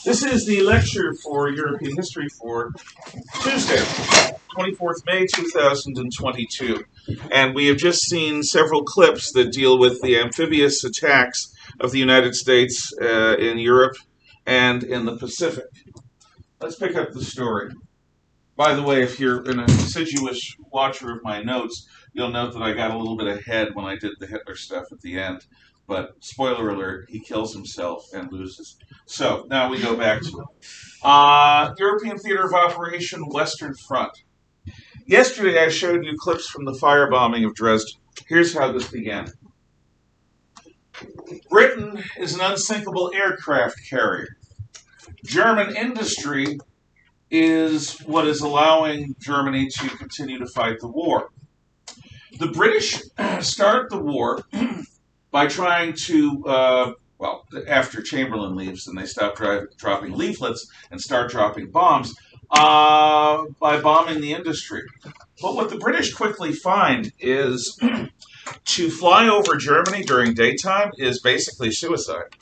This is the lecture for European history for Tuesday, 24th May 2022. And we have just seen several clips that deal with the amphibious attacks of the United States in Europe and in the Pacific. Let's pick up the story. By the way, if you're an assiduous watcher of my notes, you'll note that I got a little bit ahead when I did the Hitler stuff at the end. But spoiler alert, he kills himself and loses. So now we go back to it. European Theater of Operation, Western Front. Yesterday I showed you clips from the firebombing of Dresden. Here's how this began. Britain is an unsinkable aircraft carrier. German industry is what is allowing Germany to continue to fight the war. The British start the war by trying to, after Chamberlain leaves and they stop dropping leaflets and start dropping bombs, by bombing the industry. But what the British quickly find is to fly over Germany during daytime is basically suicide.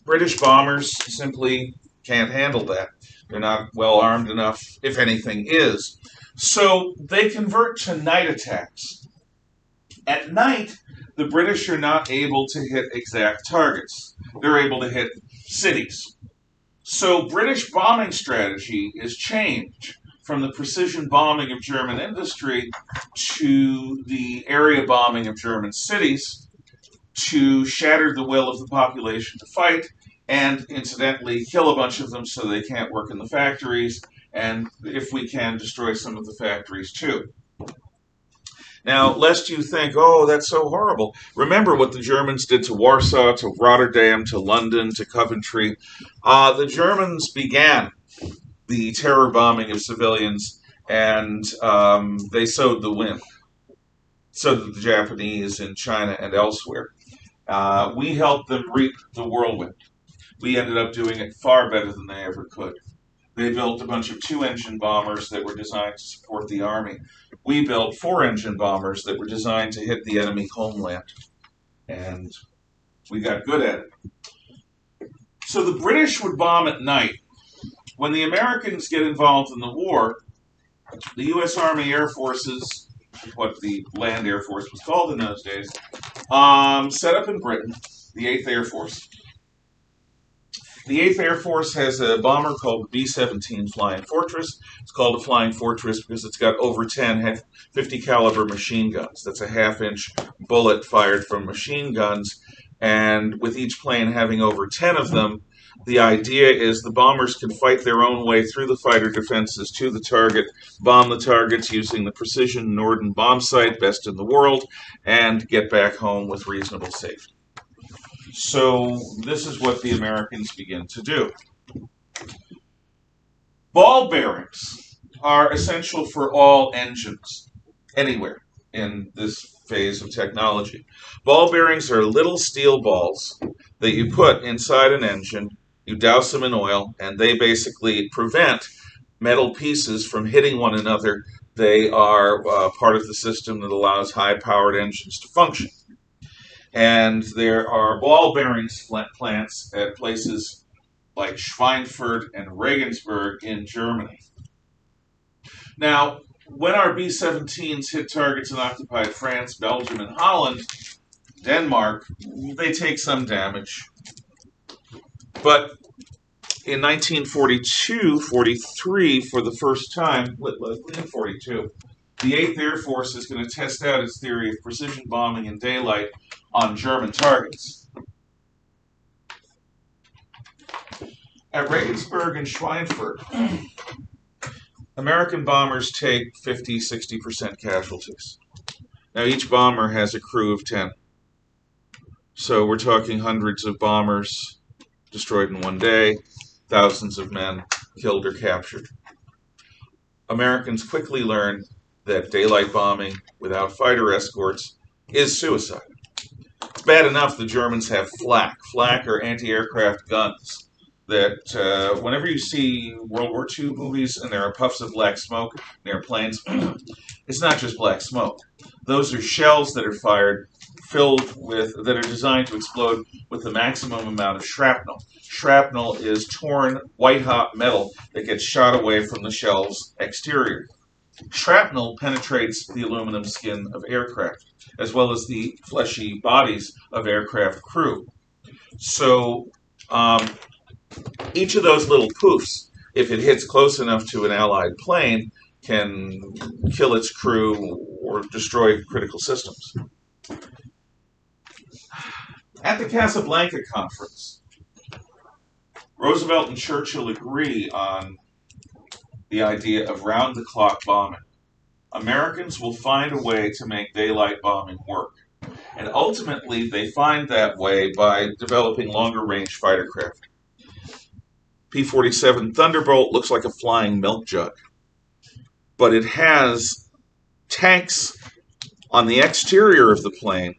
British bombers simply can't handle that. They're not well armed enough, if anything is. So they convert to night attacks. At night, the British are not able to hit exact targets. They're able to hit cities. So British bombing strategy is changed from the precision bombing of German industry to the area bombing of German cities to shatter the will of the population to fight and, incidentally, kill a bunch of them so they can't work in the factories, and, if we can, destroy some of the factories too. Now, lest you think, oh, that's so horrible, remember what the Germans did to Warsaw, to Rotterdam, to London, to Coventry. The Germans began the terror bombing of civilians, and they sowed the wind. So did the Japanese in China and elsewhere. We helped them reap the whirlwind. We ended up doing it far better than they ever could. They built a bunch of 2-engine bombers that were designed to support the army. We built 4-engine bombers that were designed to hit the enemy homeland. And we got good at it. So the British would bomb at night. When the Americans get involved in the war, the U.S. Army Air Forces, what the Land Air Force was called in those days, set up in Britain, the 8th Air Force. The 8th Air Force has a bomber called the B17 Flying Fortress. It's called a Flying Fortress because it's got over 10 50 caliber machine guns. That's a half-inch bullet fired from machine guns. And with each plane having over 10 of them, the idea is the bombers can fight their own way through the fighter defenses to the target, bomb the targets using the precision Norden bomb sight, best in the world, and get back home with reasonable safety. So this is what the Americans begin to do. Ball bearings are essential for all engines, anywhere in this phase of technology. Ball bearings are little steel balls that you put inside an engine, you douse them in oil, and they basically prevent metal pieces from hitting one another. They are part of the system that allows high-powered engines to function. And there are ball bearings plants at places like Schweinfurt and Regensburg in Germany. Now, when our B-17s hit targets in occupied France, Belgium, and Holland, Denmark, they take some damage. But in 1942-43, for the first time, in 42, the 8th Air Force is going to test out its theory of precision bombing in daylight on German targets. At Regensburg and Schweinfurt, American bombers take 50-60% casualties. Now, each bomber has a crew of 10. So we're talking hundreds of bombers destroyed in one day, thousands of men killed or captured. Americans quickly learn that daylight bombing without fighter escorts is suicide. It's bad enough the Germans have flak. Flak are anti-aircraft guns that whenever you see World War II movies and there are puffs of black smoke in airplanes, it's not just black smoke. Those are shells that are fired that are designed to explode with the maximum amount of shrapnel. Shrapnel is torn white-hot metal that gets shot away from the shell's exterior. Shrapnel penetrates the aluminum skin of aircraft, as well as the fleshy bodies of aircraft crew. So each of those little poofs, if it hits close enough to an Allied plane, can kill its crew or destroy critical systems. At the Casablanca Conference, Roosevelt and Churchill agree on the idea of round-the-clock bombing. Americans will find a way to make daylight bombing work. And ultimately, they find that way by developing longer-range fighter craft. P-47 Thunderbolt looks like a flying milk jug, but it has tanks on the exterior of the plane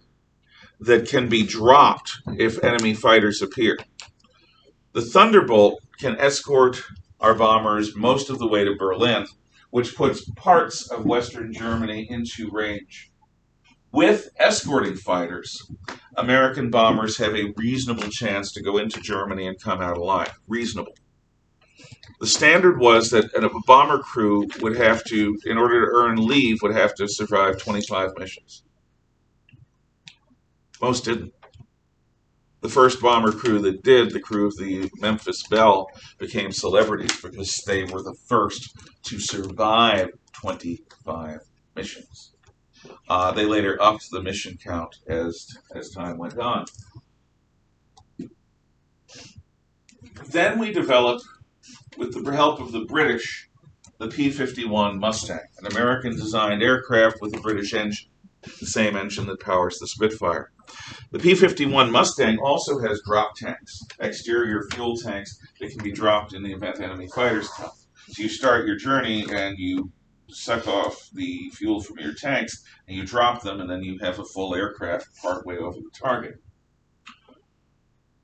that can be dropped if enemy fighters appear. The Thunderbolt can escort our bombers most of the way to Berlin, which puts parts of Western Germany into range. With escorting fighters, American bombers have a reasonable chance to go into Germany and come out alive. Reasonable. The standard was that a bomber crew would have to, in order to earn leave, would have to survive 25 missions. Most didn't. The first bomber crew that did, the crew of the Memphis Belle, became celebrities because they were the first to survive 25 missions. They later upped the mission count as time went on. Then we developed, with the help of the British, the P-51 Mustang, an American-designed aircraft with a British engine, the same engine that powers the Spitfire. The P-51 Mustang also has drop tanks, exterior fuel tanks that can be dropped in the event enemy fighters come. So you start your journey and you suck off the fuel from your tanks and you drop them, and then you have a full aircraft partway over the target.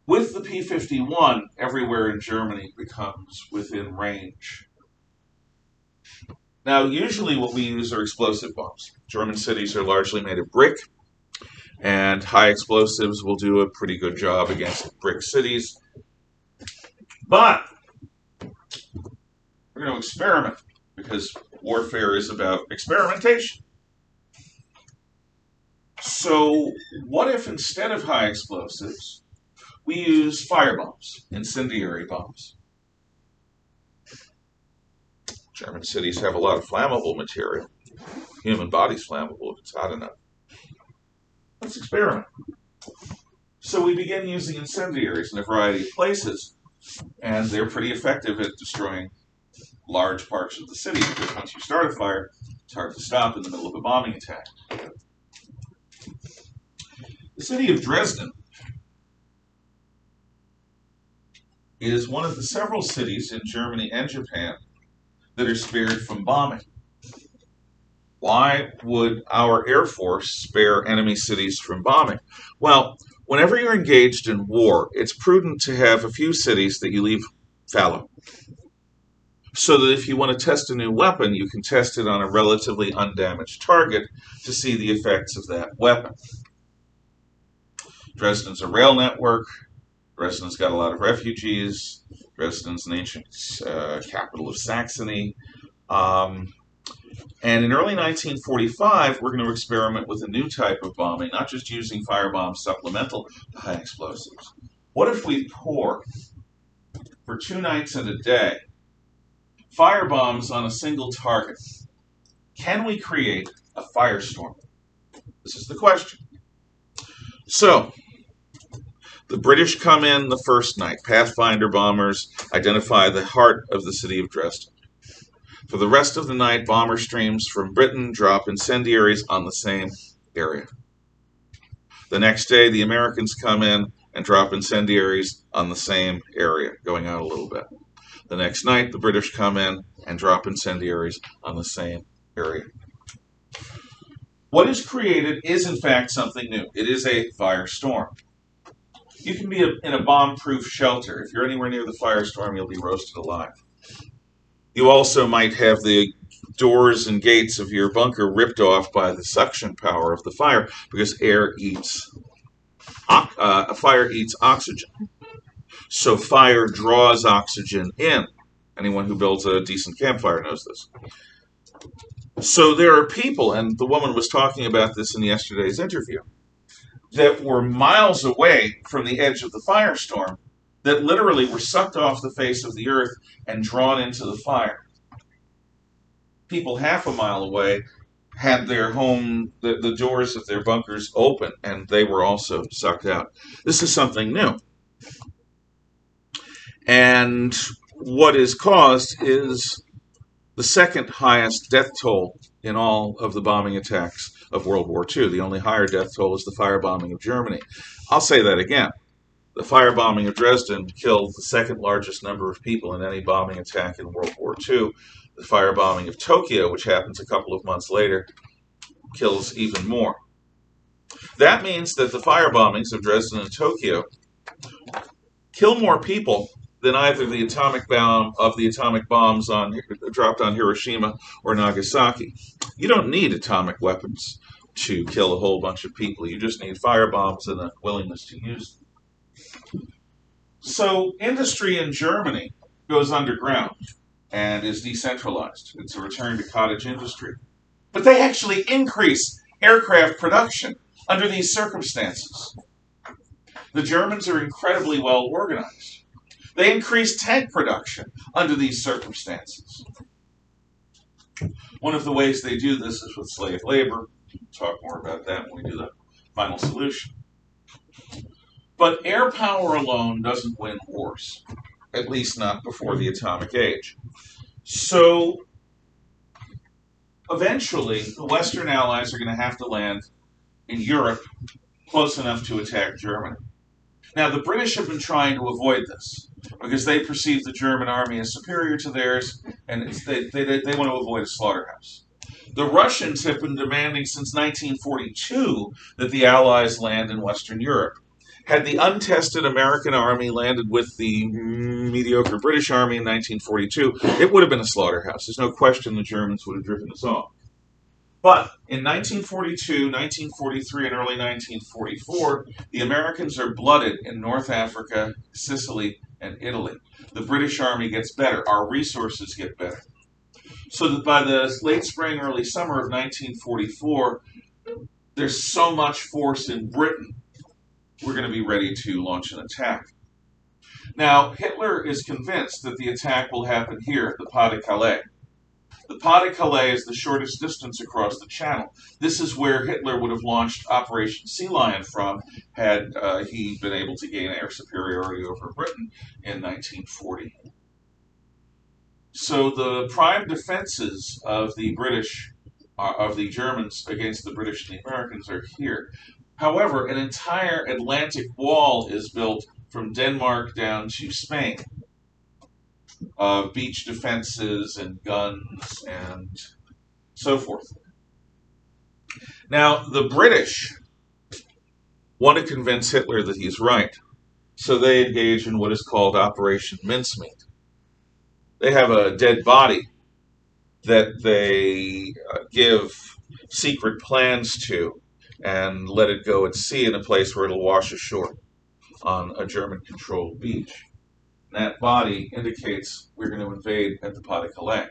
With the P-51, everywhere in Germany becomes within range. Now, usually what we use are explosive bombs. German cities are largely made of brick, and high explosives will do a pretty good job against brick cities. But we're going to experiment, because warfare is about experimentation. So what if instead of high explosives, we use firebombs, incendiary bombs? German cities have a lot of flammable material. Human body's flammable if it's hot enough. Let's experiment. So we begin using incendiaries in a variety of places, and they're pretty effective at destroying large parts of the city, because once you start a fire, it's hard to stop in the middle of a bombing attack. The city of Dresden is one of the several cities in Germany and Japan that are spared from bombing. Why would our Air Force spare enemy cities from bombing? Well, whenever you're engaged in war, it's prudent to have a few cities that you leave fallow, so that if you want to test a new weapon, you can test it on a relatively undamaged target to see the effects of that weapon. Dresden's a rail network. Dresden's got a lot of refugees. Dresden's an ancient capital of Saxony. And in early 1945, we're going to experiment with a new type of bombing, not just using firebombs supplemental to high explosives. What if we pour, for 2 nights and a day, firebombs on a single target? Can we create a firestorm? This is the question. So, the British come in the first night. Pathfinder bombers identify the heart of the city of Dresden. For the rest of the night, bomber streams from Britain drop incendiaries on the same area. The next day, the Americans come in and drop incendiaries on the same area, going out a little bit. The next night, the British come in and drop incendiaries on the same area. What is created is, in fact, something new. It is a firestorm. You can be in a bomb-proof shelter. If you're anywhere near the firestorm, you'll be roasted alive. You also might have the doors and gates of your bunker ripped off by the suction power of the fire because fire eats oxygen. So fire draws oxygen in. Anyone who builds a decent campfire knows this. So there are people, and the woman was talking about this in yesterday's interview, that were miles away from the edge of the firestorm that literally were sucked off the face of the earth and drawn into the fire. People half a mile away had their home, the doors of their bunkers open, and they were also sucked out. This is something new. And what is caused is the second highest death toll in all of the bombing attacks of World War II. The only higher death toll is the firebombing of Germany. I'll say that again. The firebombing of Dresden killed the second largest number of people in any bombing attack in World War II. The firebombing of Tokyo, which happens a couple of months later, kills even more. That means that the firebombings of Dresden and Tokyo kill more people than either the atomic bombs dropped on Hiroshima or Nagasaki. You don't need atomic weapons to kill a whole bunch of people. You just need firebombs and a willingness to use them. So industry in Germany goes underground and is decentralized. It's a return to cottage industry. But they actually increase aircraft production under these circumstances. The Germans are incredibly well organized. They increase tank production under these circumstances. One of the ways they do this is with slave labor. We'll talk more about that when we do the final solution. But air power alone doesn't win wars, at least not before the atomic age. So eventually, the Western Allies are going to have to land in Europe close enough to attack Germany. Now, the British have been trying to avoid this because they perceive the German army as superior to theirs, and they want to avoid a slaughterhouse. The Russians have been demanding since 1942 that the Allies land in Western Europe. Had the untested American army landed with the mediocre British army in 1942, it would have been a slaughterhouse. There's no question the Germans would have driven us off. But in 1942, 1943, and early 1944, the Americans are blooded in North Africa, Sicily, and Italy. The British army gets better. Our resources get better. So that by the late spring, early summer of 1944, there's so much force in Britain, we're going to be ready to launch an attack. Now, Hitler is convinced that the attack will happen here at the Potted Calais. The Potted Calais is the shortest distance across the Channel. This is where Hitler would have launched Operation Sea Lion from had he been able to gain air superiority over Britain in 1940. So the prime defenses of the Germans against the British and the Americans are here. However, an entire Atlantic wall is built from Denmark down to Spain. Beach defenses and guns and so forth. Now, the British want to convince Hitler that he's right, so they engage in what is called Operation Mincemeat. They have a dead body that they give secret plans to and let it go at sea in a place where it'll wash ashore on a German-controlled beach. That body indicates we're going to invade at the Potted Calais.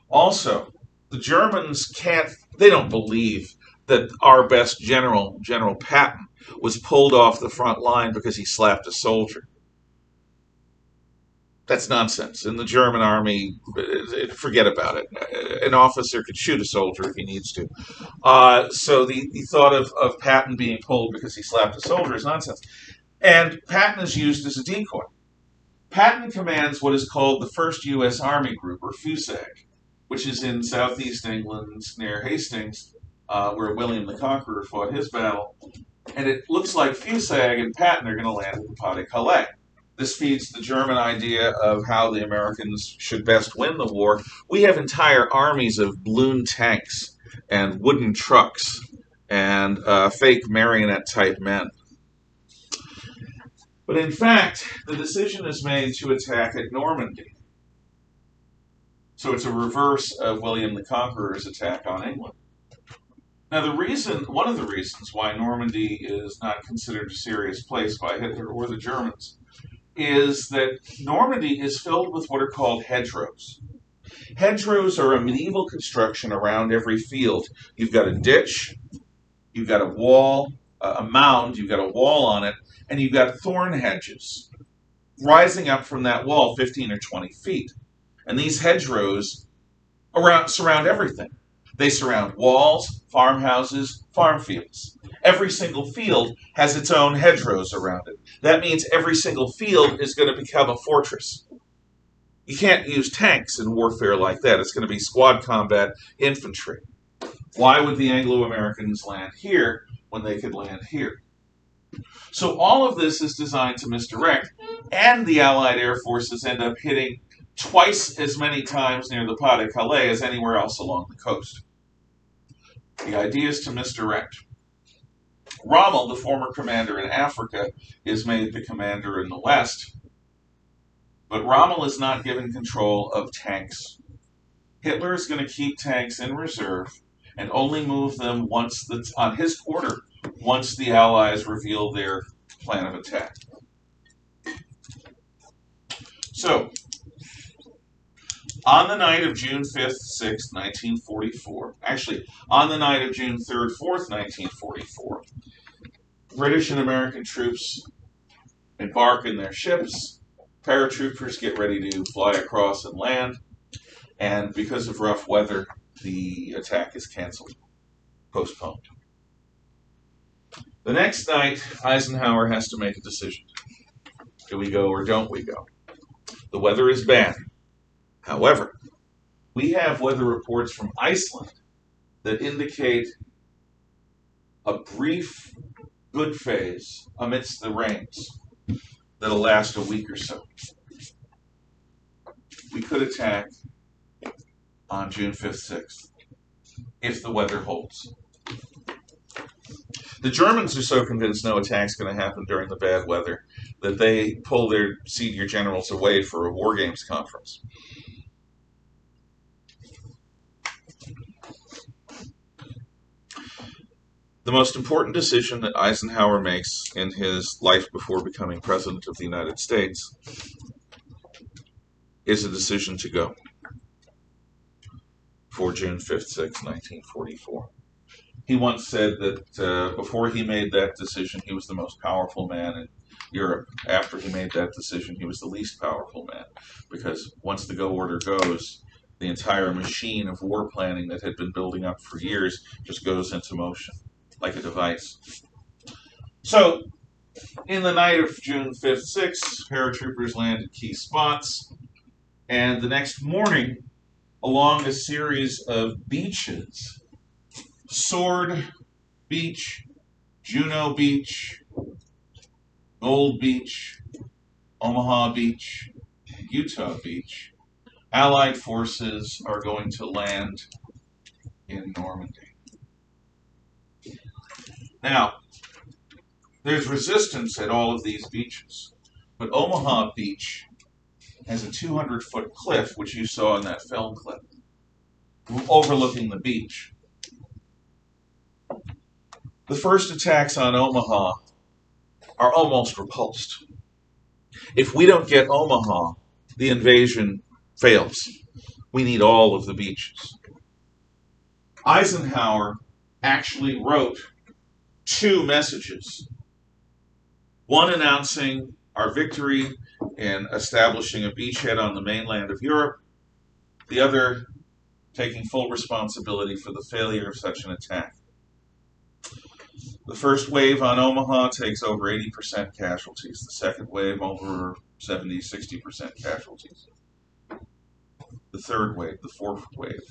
Also, the Germans they don't believe that our best general, General Patton, was pulled off the front line because he slapped a soldier. That's nonsense. In the German army, forget about it. An officer could shoot a soldier if he needs to. So the thought of Patton being pulled because he slapped a soldier is nonsense. And Patton is used as a decoy. Patton commands what is called the 1st U.S. Army Group, or FUSAG, which is in southeast England near Hastings, where William the Conqueror fought his battle. And it looks like FUSAG and Patton are going to land at the Potted Calais. This feeds the German idea of how the Americans should best win the war. We have entire armies of balloon tanks and wooden trucks and fake marionette-type men. But in fact, the decision is made to attack at Normandy. So it's a reverse of William the Conqueror's attack on England. Now, one of the reasons why Normandy is not considered a serious place by Hitler or the Germans is that Normandy is filled with what are called hedgerows. Hedgerows are a medieval construction around every field. You've got a ditch, you've got a wall, a mound, you've got a wall on it, and you've got thorn hedges rising up from that wall 15 or 20 feet. And these hedgerows surround everything. They surround walls, farmhouses, farm fields. Every single field has its own hedgerows around it. That means every single field is going to become a fortress. You can't use tanks in warfare like that. It's going to be squad combat infantry. Why would the Anglo-Americans land here when they could land here? So all of this is designed to misdirect, and the Allied air forces end up hitting twice as many times near the Potted Calais as anywhere else along the coast. The idea is to misdirect. Rommel, the former commander in Africa, is made the commander in the West, but Rommel is not given control of tanks. Hitler is going to keep tanks in reserve and only move them on his order once the Allies reveal their plan of attack. So, on the night of June 5th, 6th, 1944, actually, on the night of June 3rd, 4th, 1944, British and American troops embark in their ships, paratroopers get ready to fly across and land, and because of rough weather, the attack is canceled, postponed. The next night, Eisenhower has to make a decision. Do we go or don't we go? The weather is bad. However, we have weather reports from Iceland that indicate a brief good phase amidst the rains that'll last a week or so. We could attack on June 5th, 6th, if the weather holds. The Germans are so convinced no attack's going to happen during the bad weather that they pull their senior generals away for a war games conference. The most important decision that Eisenhower makes in his life before becoming President of the United States is a decision to go for June 5th, 6th, 1944. He once said that before he made that decision, he was the most powerful man in Europe. After he made that decision, he was the least powerful man, because once the go order goes, the entire machine of war planning that had been building up for years just goes into motion like a device. So, in the night of June 5th, 6th, paratroopers land at key spots, and the next morning, along a series of beaches, Sword Beach, Juno Beach, Gold Beach, Omaha Beach, Utah Beach, Allied forces are going to land in Normandy. Now, there's resistance at all of these beaches, but Omaha Beach has a 200-foot cliff, which you saw in that film clip, overlooking the beach. The first attacks on Omaha are almost repulsed. If we don't get Omaha, the invasion fails. We need all of the beaches. Eisenhower actually wrote 2 messages. One announcing our victory in establishing a beachhead on the mainland of Europe. The other taking full responsibility for the failure of such an attack. The first wave on Omaha takes over 80% casualties. The second wave over 70, 60% casualties. The third wave, the fourth wave.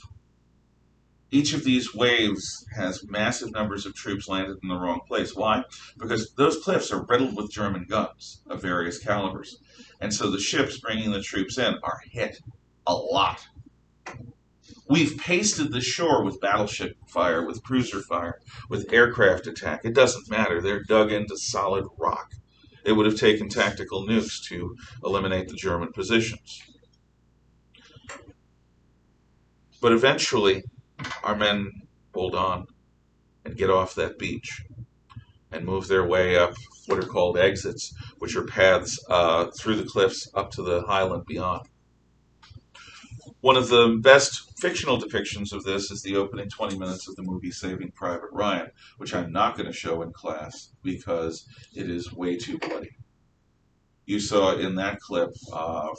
Each of these waves has massive numbers of troops landed in the wrong place. Why? Because those cliffs are riddled with German guns of various calibers. And so the ships bringing the troops in are hit a lot. We've pasted the shore with battleship fire, with cruiser fire, with aircraft attack. It doesn't matter. They're dug into solid rock. It would have taken tactical nukes to eliminate the German positions. But eventually, our men hold on and get off that beach and move their way up what are called exits, which are paths through the cliffs up to the highland beyond. One of the best fictional depictions of this is the opening 20 minutes of the movie Saving Private Ryan, which I'm not going to show in class because it is way too bloody. You saw in that clip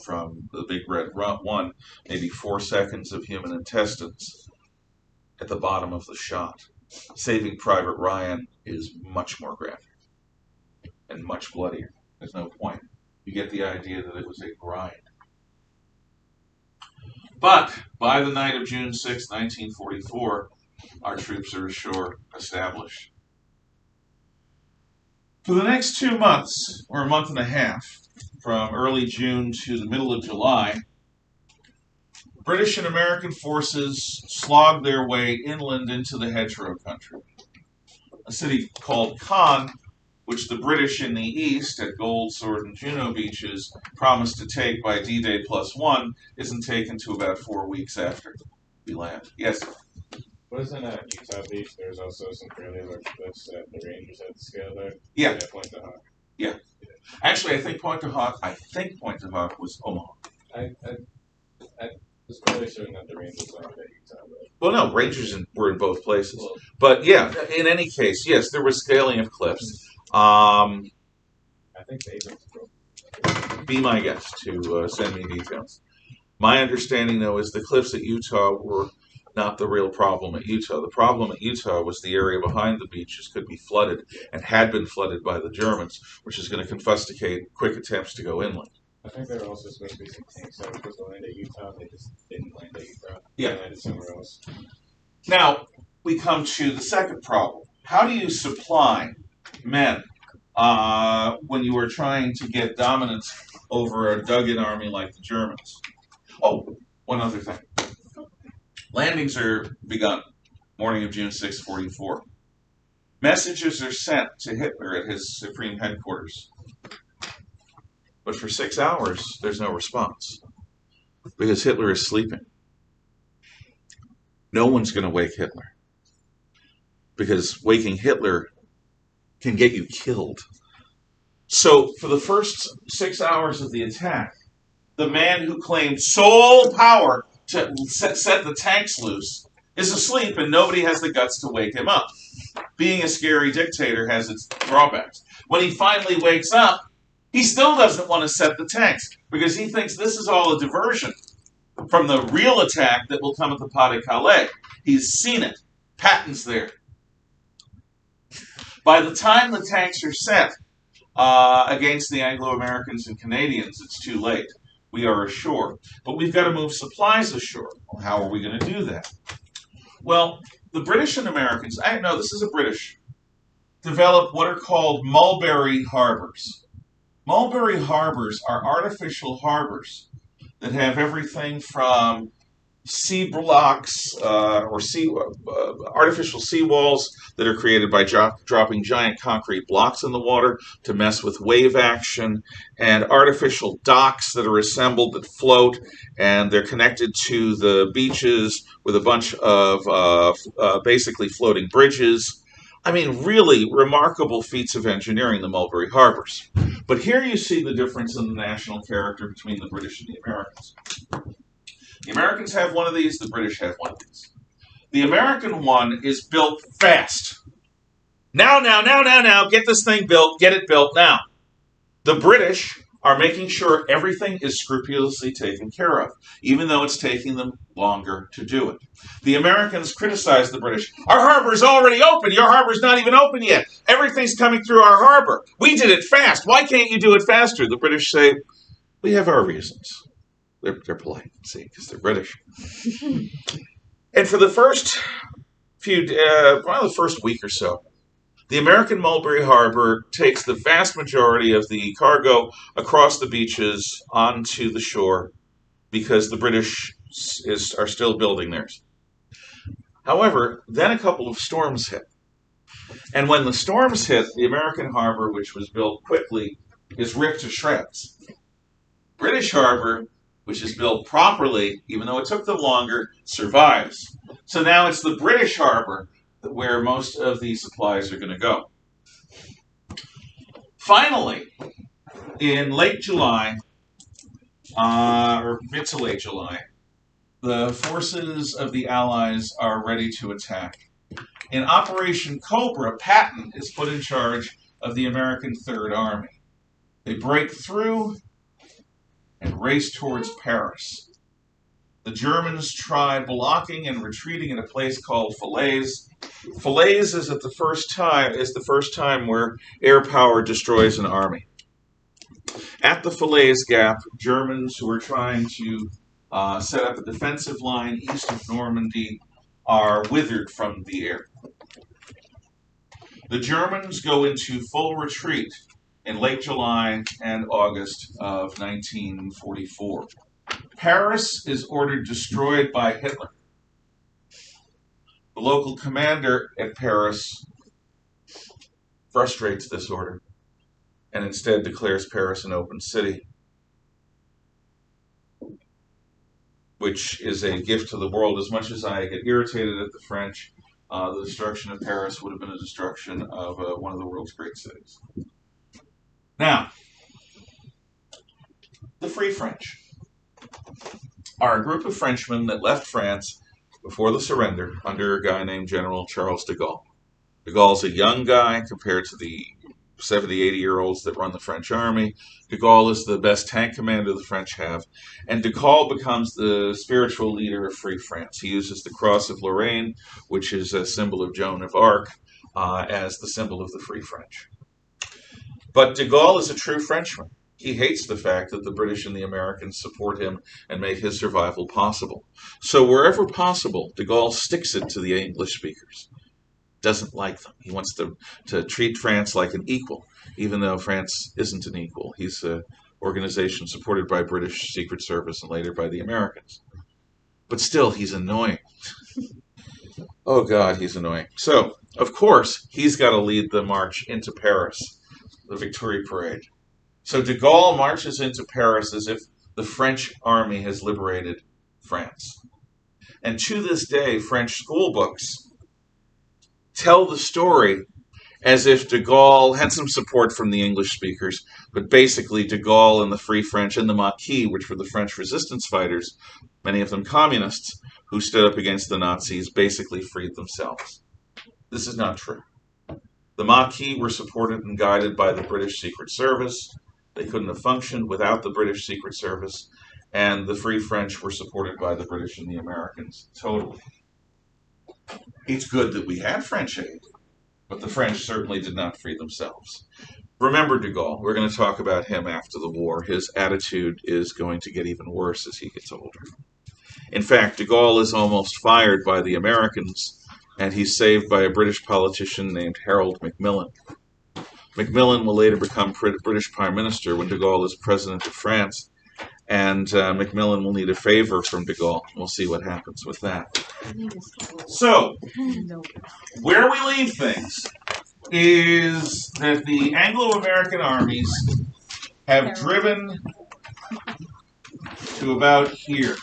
from the Big Red One maybe 4 seconds of human intestines at the bottom of the shot. Saving Private Ryan is much more graphic and much bloodier. There's no point. You get the idea that it was a grind. But by the night of June 6, 1944, our troops are ashore, established. For the next 2 months, or a month and a half, from early June to the middle of July, British and American forces slogged their way inland into the hedgerow country. A city called Caen, which the British in the east at Gold, Sword, and Juno beaches promised to take by D-Day +1, isn't taken to about 4 weeks after we land. Yes? Wasn't at Utah Beach, there's also some fairly large cliffs that the Rangers had to scale there? Yeah. At Pointe du Hoc. Yeah. Actually, I think Pointe du Hoc was Omaha. I was fairly certain that the Rangers were at Utah. Well, no, Rangers were in both places. Well, but yeah, in any case, yes, there was scaling of cliffs. I think they be my guest to send me details. My understanding, though, is the cliffs at Utah were not the real problem at Utah. The problem at Utah was the area behind the beaches could be flooded and had been flooded by the Germans, which is going to confiscate quick attempts to go inland. I think there were also supposed to be some tanks that were supposed to land at Utah. They just didn't land at Utah. Yeah. They landed somewhere else. Now, we come to the second problem. How do you supply men when you are trying to get dominance over a dug-in army like the Germans? Oh, one other thing. Landings are begun, morning of June 6, 44. Messages are sent to Hitler at his supreme headquarters. But for 6 hours, there's no response because Hitler is sleeping. No one's going to wake Hitler because waking Hitler can get you killed. So for the first 6 hours of the attack, the man who claimed sole power to set the tanks loose is asleep and nobody has the guts to wake him up. Being a scary dictator has its drawbacks. When he finally wakes up, he still doesn't want to set the tanks because he thinks this is all a diversion from the real attack that will come at the Potted Calais. He's seen it. Patents there. By the time the tanks are set against the Anglo-Americans and Canadians, it's too late. We are ashore. But we've got to move supplies ashore. Well, how are we going to do that? Well, the British and Americans, this is a British, developed what are called mulberry harbors. Mulberry harbors are artificial harbors that have everything from sea blocks or artificial seawalls that are created by dropping giant concrete blocks in the water to mess with wave action, and artificial docks that are assembled that float, and they're connected to the beaches with a bunch of basically floating bridges. I mean, really remarkable feats of engineering, the Mulberry Harbors. But here you see the difference in the national character between the British and the Americans. The Americans have one of these, the British have one of these. The American one is built fast. Now, get this thing built, get it built now. The British are making sure everything is scrupulously taken care of, even though it's taking them longer to do it. The Americans criticize the British. Our harbor's already open. Your harbor's not even open yet. Everything's coming through our harbor. We did it fast. Why can't you do it faster? The British say, we have our reasons. They're polite, see, because they're British. And for the first the first week or so, the American Mulberry Harbor takes the vast majority of the cargo across the beaches onto the shore because the British are still building theirs. However, then a couple of storms hit. And when the storms hit, the American harbor, which was built quickly, is ripped to shreds. British harbor which is built properly, even though it took them longer, survives. So now it's the British harbor where most of these supplies are going to go. Finally, in late July, or mid to late July, the forces of the Allies are ready to attack. In Operation Cobra, Patton is put in charge of the American Third Army. They break through and race towards Paris. The Germans try blocking and retreating in a place called Falaise. Falaise is the first time where air power destroys an army. At the Falaise Gap, Germans who are trying to set up a defensive line east of Normandy are withered from the air. The Germans go into full retreat in late July and August of 1944. Paris is ordered destroyed by Hitler. The local commander at Paris frustrates this order and instead declares Paris an open city, which is a gift to the world. As much as I get irritated at the French, the destruction of Paris would have been a destruction of one of the world's great cities. Now, the Free French are a group of Frenchmen that left France before the surrender under a guy named General Charles de Gaulle. De Gaulle's a young guy compared to the 70, 80-year-olds that run the French army. De Gaulle is the best tank commander the French have. And de Gaulle becomes the spiritual leader of Free France. He uses the Cross of Lorraine, which is a symbol of Joan of Arc, as the symbol of the Free French. But de Gaulle is a true Frenchman. He hates the fact that the British and the Americans support him and make his survival possible. So wherever possible, de Gaulle sticks it to the English speakers. Doesn't like them. He wants to treat France like an equal, even though France isn't an equal. He's an organization supported by British Secret Service and later by the Americans. But still, he's annoying. Oh God, he's annoying. So, of course, he's got to lead the march into Paris, the Victory Parade. So de Gaulle marches into Paris as if the French army has liberated France. And to this day, French school books tell the story as if de Gaulle had some support from the English speakers, but basically de Gaulle and the Free French and the Maquis, which were the French resistance fighters, many of them communists, who stood up against the Nazis, basically freed themselves. This is not true. The Maquis were supported and guided by the British Secret Service. They couldn't have functioned without the British Secret Service, and the Free French were supported by the British and the Americans totally. It's good that we had French aid, but the French certainly did not free themselves. Remember de Gaulle. We're going to talk about him after the war. His attitude is going to get even worse as he gets older. In fact, de Gaulle is almost fired by the Americans, and he's saved by a British politician named Harold Macmillan. Macmillan will later become British Prime Minister when de Gaulle is President of France, and Macmillan will need a favor from de Gaulle. We'll see what happens with that. So, where we leave things is that the Anglo-American armies have driven to about here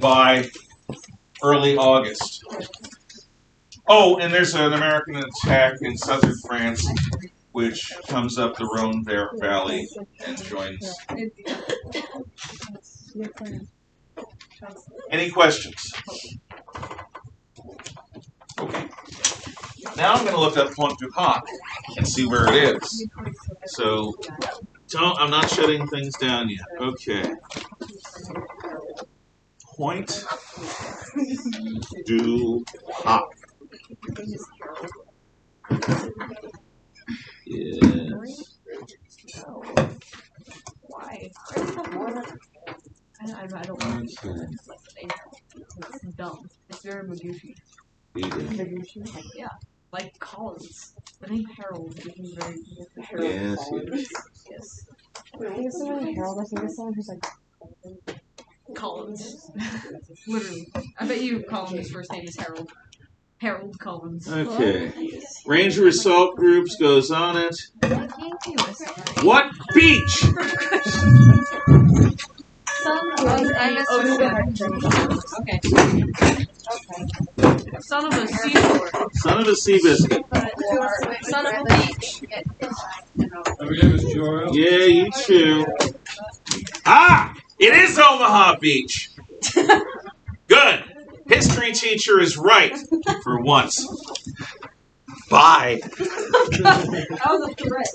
by early August. Oh, and there's an American attack in southern France, which comes up the Rhone Valley and joins. Any questions? Okay. Now I'm going to look up Pointe du Hoc and see where it is. So, I'm not shutting things down yet. Okay. Pointe du Hoc. Yes. Why? I don't know. It's dumb. It's very Magooshi. Magooshi? Yeah. Like Collins. The name Harold is very Harold. Yes. Yes. Wait, I think it's someone Harold. I think it's someone who's like Collins. Literally. I bet you Collins' first name is Harold. Harold Collins. Okay. Ranger Assault Groups goes on it. What beach? Okay. Okay. Son of a seashore. Son of a sea biscuit. Son of a beach. Have we done this Jor-El? Yeah, you too. Ah! It is Omaha Beach! Good. History teacher is right. For once. Bye. That was a threat.